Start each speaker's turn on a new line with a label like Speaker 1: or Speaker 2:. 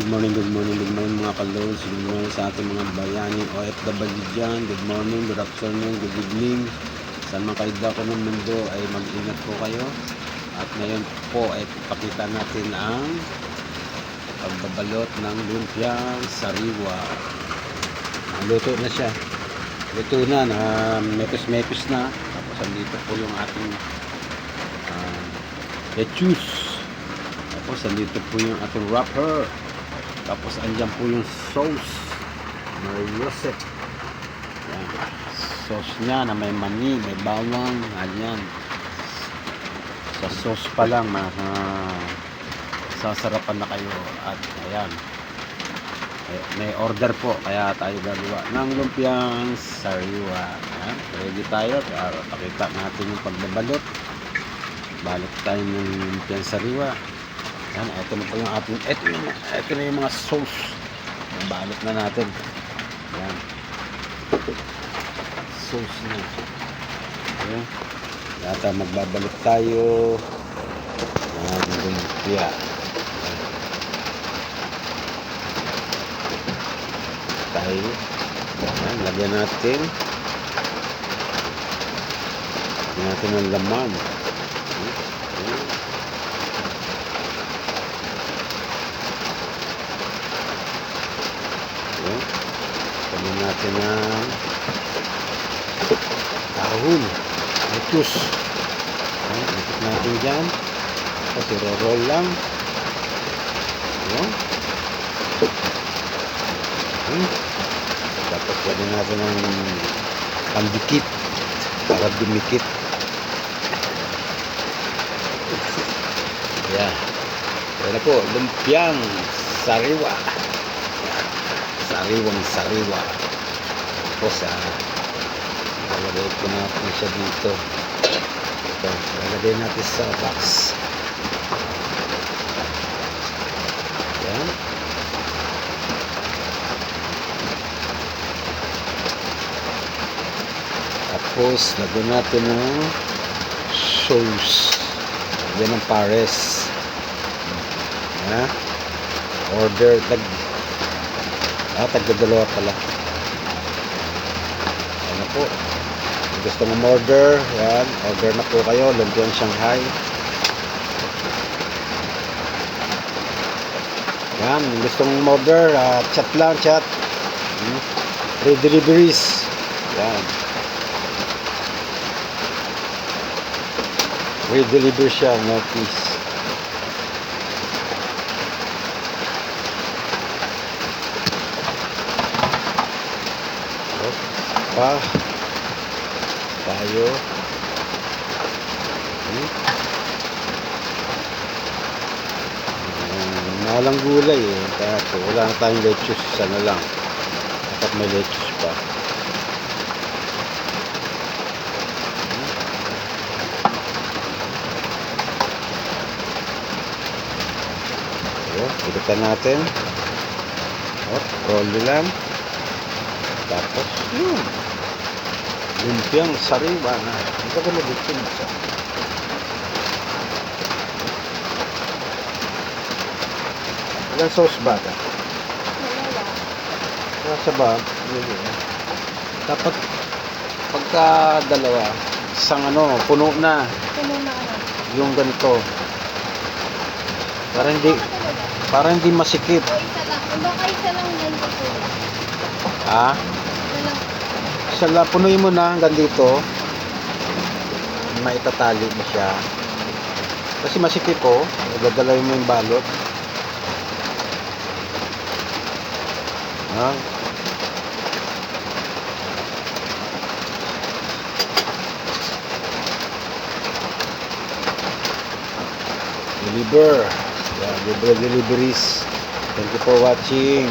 Speaker 1: good morning mga kalords. Good morning sa ating mga bayaning OFW dyan. Good morning, good afternoon, good evening. Saan man kayo dako ng mundo ay mag-ingat po kayo. At ngayon po ay pakita natin ang pagbabalot ng lumpiang sariwa. Luto na siya. Luto na, mepis-mepis na. Tapos andito po yung ating lettuce. Tapos andito po yung ating wrapper. Tapos andyan po yung sauce Mariose. Yan. Sauce nya na may mani, may bawang. Ayan. Sa sauce pa lang sasarapan na kayo. At ayan, may order po, kaya tayo gagawa ng lumpiang sariwa. Ayan. Ready tayo para pakita natin yung pagbabalot. Balot tayo ng lumpiang sariwa. Yan, ito na po yung ating, ito na yung mga sauce. Balot na natin. Yan. Sauce na. Ayan. Yata magbabalot tayo ng lumpia. Tayo. Yan, lagyan natin. Lagyan natin ng laman. Lagyan natin ng dahon, lettuce. Ikot natin dyan. Tapos i-roll lang. Ayan. Tapos lagyan natin ng pandikit para dumikit. Ayan. Ayan na po, lumpiang sariwa. Sariwa. Tapos lalagay ko natin siya dito. Ito, lalagay natin sa box. Ayan. Tapos lagyan natin ng sauce. Lagyan ng pares. Ayan. Order tagdadalawa pala. Ano po, gusto mong order, yan, order na po kayo. Lumpiang Shanghai. Yan, gusto mong order, chat lang, chat. Free deliveries. Yan, free delivery siya, no fees. Pa tayo malang gulay kaya wala na tayong lettuce, sana lang dapat may lettuce pa. Ikutan natin, roll lang. Tapos yun, lumpiang sariwa na. Ito ko nabuksin siya. Ilang sauce ba ito? Nasa ba? Dapat pagka dalawa, isang puno na.
Speaker 2: Puno na
Speaker 1: yung ganito. Para hindi masikip.
Speaker 2: Baka isa lang yan dito.
Speaker 1: Sala, punuin mo na hanggang dito. Maitatali mo siya. Kasi masikip po. Dadalawin mo yung balot. Deliver. Yeah, libre deliveries. Thank you for watching.